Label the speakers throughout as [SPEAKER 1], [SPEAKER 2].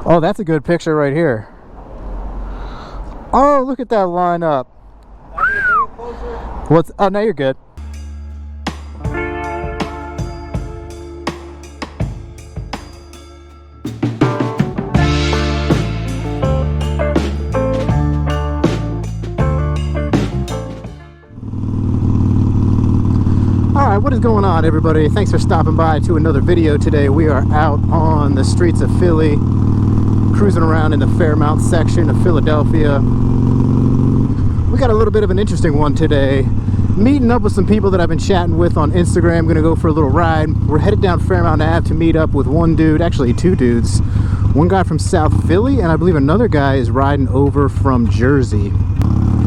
[SPEAKER 1] Oh, that's a good picture right here. Oh, look at that lineup. What's? Oh, no, you're good. Alright, what is going on, everybody? Thanks for stopping by to another video today. We are out on the streets of Philly, cruising around in the Fairmount section of Philadelphia. We got a little bit of an interesting one today. Meeting up with some people that I've been chatting with on Instagram. Gonna go for a little ride. We're headed down Fairmount Ave to meet up with one dude, actually two dudes. One guy from South Philly, and I believe another guy is riding over from Jersey.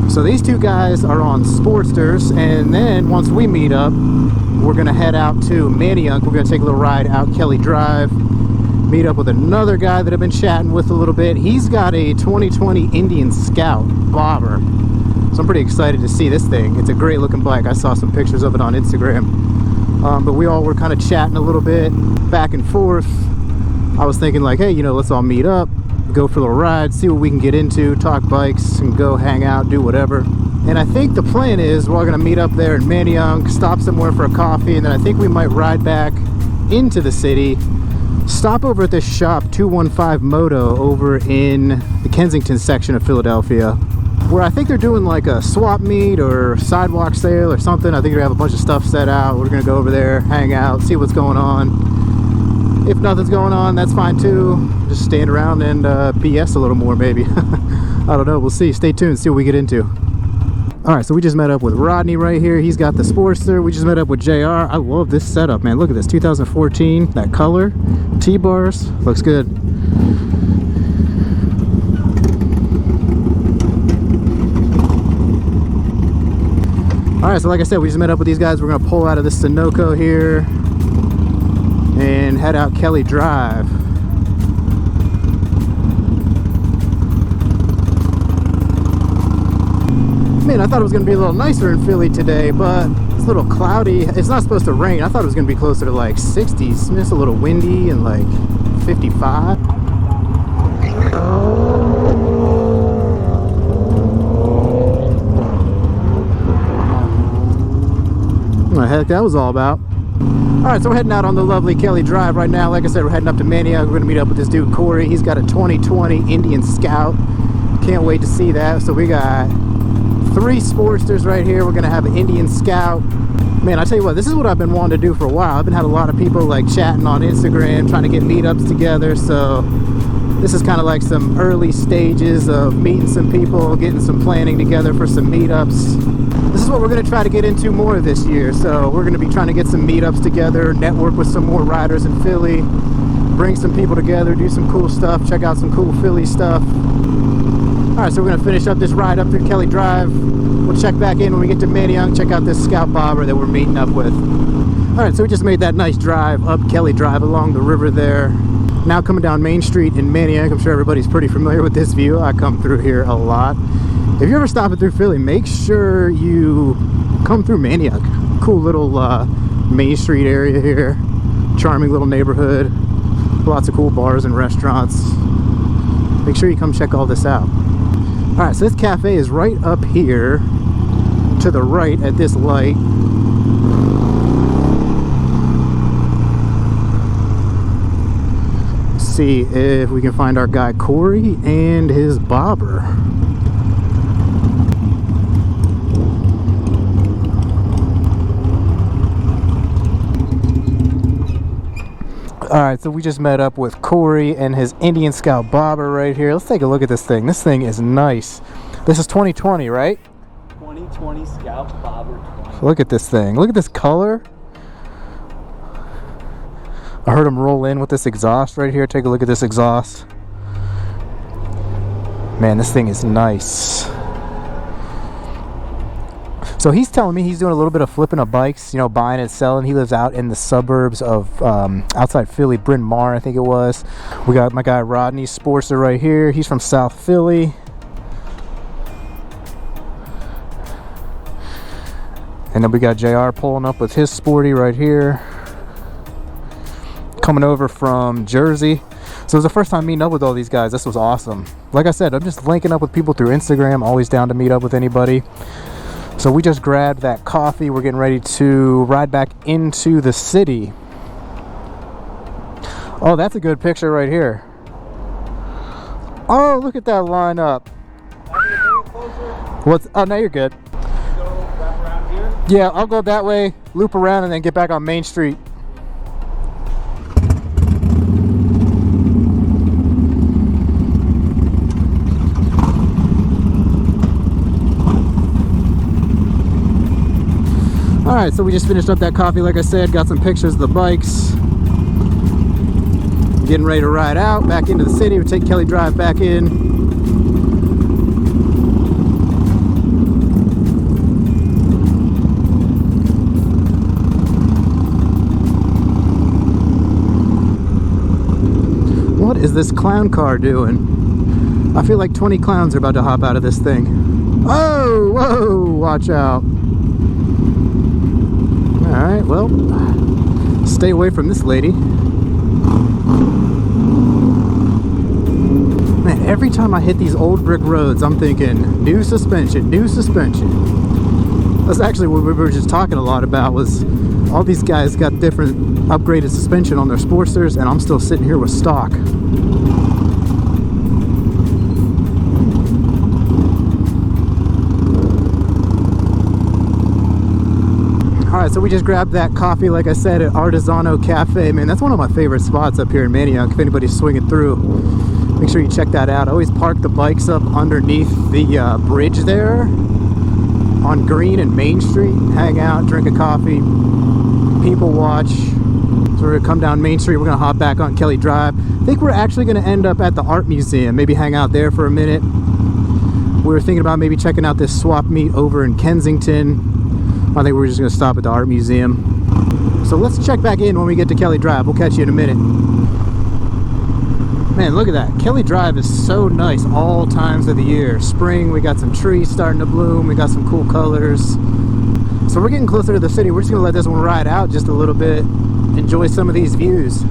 [SPEAKER 1] So these two guys are on Sportsters, and then once we meet up, we're gonna head out to Manayunk. We're gonna take a little ride out Kelly Drive, meet up with another guy that I've been chatting with a little bit. He's got a 2020 Indian Scout bobber, so I'm pretty excited to see this thing. It's a great looking bike. I saw some pictures of it on Instagram, but we all were kind of chatting a little bit back and forth. I was thinking like, hey, you know, let's all meet up, go for a little ride, see what we can get into, talk bikes, and go hang out, do whatever. And I think the plan is we're all gonna meet up there in Manayunk, stop somewhere for a coffee, and then I think we might ride back into the city, stop over at this shop 215 Moto over in the Kensington section of Philadelphia, where I think they're doing like a swap meet or sidewalk sale or something. I think they're gonna have a bunch of stuff set out. We're gonna go over there, hang out, see what's going on. If nothing's going on, that's fine too. Just stand around and BS a little more, maybe. I don't know, we'll see. Stay tuned, see what we get into. Alright, so we just met up with Rodney right here. He's got the Sportster. We just met up with JR. I love this setup, man. Look at this, 2014, that color. T-bars, looks good. Alright, so like I said, we just met up with these guys. We're gonna pull out of this Sunoco here and head out Kelly Drive. Man, I thought it was going to be a little nicer in Philly today, but it's a little cloudy. It's not supposed to rain. I thought it was going to be closer to like 60s. It's a little windy and like 55. What the heck that was all about? Alright, so we're heading out on the lovely Kelly Drive right now. Like I said, we're heading up to Manayunk. We're going to meet up with this dude, Corey. He's got a 2020 Indian Scout. Can't wait to see that. So we got 3 Sportsters right here. We're going to have an Indian Scout. Man, I tell you what, this is what I've been wanting to do for a while. I've been having a lot of people like chatting on Instagram, trying to get meetups together. So this is kind of like some early stages of meeting some people, getting some planning together for some meetups. This is what we're going to try to get into more this year. So we're going to be trying to get some meetups together, network with some more riders in Philly, bring some people together, do some cool stuff, check out some cool Philly stuff. Alright, so we're going to finish up this ride up through Kelly Drive. We'll check back in when we get to Manayunk, check out this Scout bobber that we're meeting up with. Alright, so we just made that nice drive up Kelly Drive along the river there. Now coming down Main Street in Manayunk. I'm sure everybody's pretty familiar with this view. I come through here a lot. If you're ever stopping through Philly, make sure you come through Manayunk. Cool little Main Street area here. Charming little neighborhood. Lots of cool bars and restaurants. Make sure you come check all this out. Alright, so this cafe is right up here to the right at this light. Let's see if we can find our guy Corey and his bobber. Alright, so we just met up with Corey and his Indian Scout bobber right here. Let's take a look at this thing. This thing is nice. This is 2020, right?
[SPEAKER 2] 2020 Scout bobber 20.
[SPEAKER 1] Look at this thing. Look at this color. I heard him roll in with this exhaust right here. Take a look at this exhaust. Man, this thing is nice. So he's telling me he's doing a little bit of flipping of bikes, you know, buying and selling. He lives out in the suburbs of outside Philly, Bryn Mawr, I think it was. We got my guy Rodney Sportster right here. He's from South Philly. And then we got JR pulling up with his Sporty right here. Coming over from Jersey. So it was the first time meeting up with all these guys. This was awesome. Like I said, I'm just linking up with people through Instagram. Always down to meet up with anybody. So we just grabbed that coffee. We're getting ready to ride back into the city. Oh, that's a good picture right here. Oh, look at that lineup. What's? Oh, no, you're good.
[SPEAKER 2] Go wrap around here.
[SPEAKER 1] Yeah, I'll go that way, loop around, and then get back on Main Street. All right, so we just finished up that coffee, like I said, got some pictures of the bikes. Getting ready to ride out back into the city. We take Kelly Drive back in. What is this clown car doing? I feel like 20 clowns are about to hop out of this thing. Oh, whoa, watch out. All right, well, stay away from this lady. Man, every time I hit these old brick roads, I'm thinking new suspension, new suspension. That's actually what we were just talking a lot about, was all these guys got different upgraded suspension on their Sportsters, and I'm still sitting here with stock. Alright, so we just grabbed that coffee, like I said, at Artezano Cafe. Man, that's one of my favorite spots up here in Maniac. If anybody's swinging through, make sure you check that out. I always park the bikes up underneath the bridge there on Green and Main Street. Hang out, drink a coffee, people watch. So we're gonna come down Main Street. We're gonna hop back on Kelly Drive. I think we're actually gonna end up at the art museum. Maybe hang out there for a minute. We were thinking about maybe checking out this swap meet over in Kensington. I think we're just gonna stop at the art museum. So let's check back in when we get to Kelly Drive. We'll catch you in a minute. Man, look at that. Kelly Drive is so nice all times of the year. Spring, we got some trees starting to bloom. We got some cool colors. So we're getting closer to the city. We're just gonna let this one ride out just a little bit. Enjoy some of these views.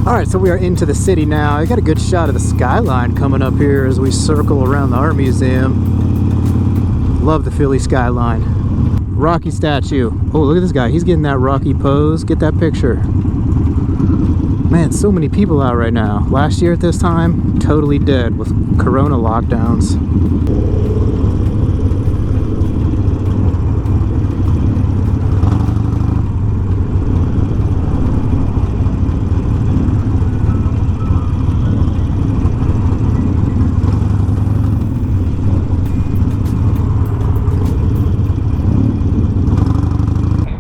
[SPEAKER 1] Alright, so we are into the city now. I got a good shot of the skyline coming up here as we circle around the art museum. Love the Philly skyline. Rocky statue. Oh, look at this guy. He's getting that Rocky pose. Get that picture. Man, so many people out right now. Last year at this time, totally dead with Corona lockdowns.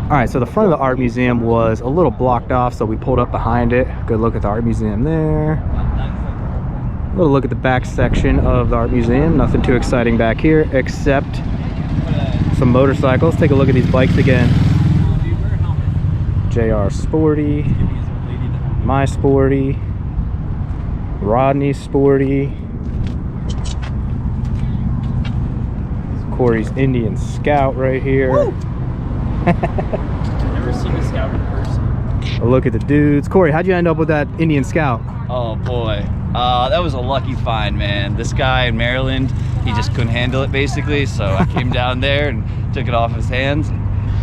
[SPEAKER 1] Alright, so the front of the art museum was a little blocked off, so we pulled up behind it. Good look at the art museum there. A little look at the back section of the art museum. Nothing too exciting back here, except some motorcycles. Take a look at these bikes again. JR Sporty, My Sporty, Rodney Sporty, Corey's Indian Scout right here.
[SPEAKER 2] Never seen a Scout in person.
[SPEAKER 1] A look at the dudes. Corey, how'd you end up with that Indian Scout?
[SPEAKER 2] Oh boy, that was a lucky find, man. This guy in Maryland, he just couldn't handle it basically, so I came down there and took it off his hands.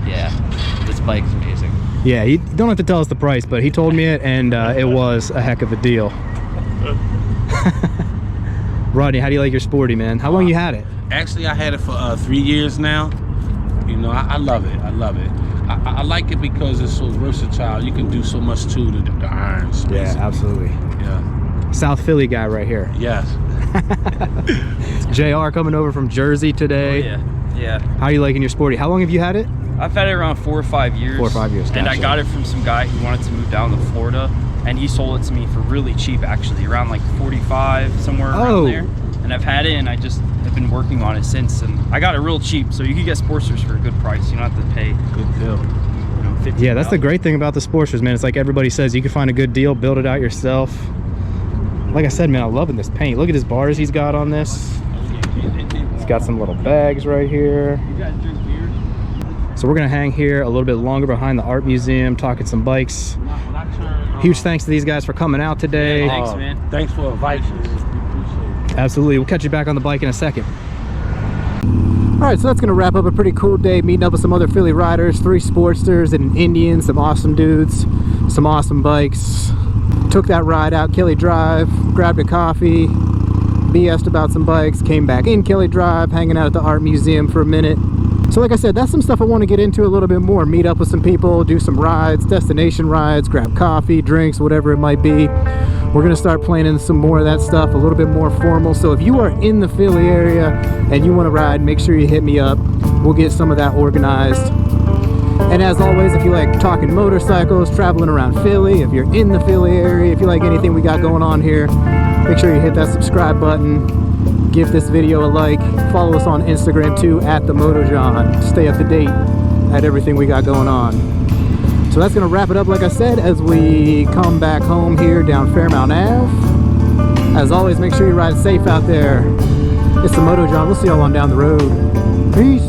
[SPEAKER 2] Yeah, this bike's amazing.
[SPEAKER 1] Yeah, you don't have to tell us the price, but he told me it, and it was a heck of a deal. Rodney, how do you like your Sporty, man? How long you had it?
[SPEAKER 3] Actually, I had it for 3 years now. You know, I love it. I love it. I like it because it's so versatile. You can do so much to the irons.
[SPEAKER 1] Yeah, absolutely.
[SPEAKER 3] Yeah.
[SPEAKER 1] South Philly guy right here.
[SPEAKER 3] Yes.
[SPEAKER 1] JR coming over from Jersey today.
[SPEAKER 2] Oh, yeah.
[SPEAKER 1] How are you liking your Sporty? How long have you had it?
[SPEAKER 2] I've had it around 4 or 5 years.
[SPEAKER 1] 4 or 5 years,
[SPEAKER 2] And I
[SPEAKER 1] gotcha.
[SPEAKER 2] got it from some guy who wanted to move down to Florida, and he sold it to me for really cheap, actually, around like 45, somewhere around there.
[SPEAKER 4] and I've had it, and I just have been working on it since. And I got it real cheap, so you can get Sportsters for a good price. You don't have to pay.
[SPEAKER 3] Good deal.
[SPEAKER 4] You know, $15.
[SPEAKER 1] Yeah, that's the great thing about the Sportsters, man. It's like everybody says, you can find a good deal, build it out yourself. Like I said, man, I'm loving this paint. Look at his bars he's got on this. He's got some little bags right here.
[SPEAKER 4] You guys drink beer?
[SPEAKER 1] So we're gonna hang here a little bit longer behind the art museum, talking some bikes. Huge thanks to these guys for coming out today.
[SPEAKER 4] Thanks, man.
[SPEAKER 3] Thanks for inviting us.
[SPEAKER 1] Absolutely. We'll catch you back on the bike in a second. All right, so that's gonna wrap up a pretty cool day, meeting up with some other Philly riders, 3 Sportsters and an Indian, some awesome dudes, some awesome bikes. Took that ride out Kelly Drive, grabbed a coffee, BS'd about some bikes, came back in Kelly Drive, hanging out at the art museum for a minute. So like I said, that's some stuff I want to get into a little bit more. Meet up with some people, do some rides, destination rides, grab coffee, drinks, whatever it might be. We're going to start planning some more of that stuff, a little bit more formal. So if you are in the Philly area and you want to ride, make sure you hit me up. We'll get some of that organized. And as always, if you like talking motorcycles, traveling around Philly, if you're in the Philly area, if you like anything we got going on here, make sure you hit that subscribe button. Give this video a like. Follow us on Instagram too, @themotojohn. Stay up to date at everything we got going on. So that's gonna wrap it up, like I said, as we come back home here down Fairmount Ave. As always, make sure you ride safe out there. It's the Moto John. We'll see y'all on down the road. Peace.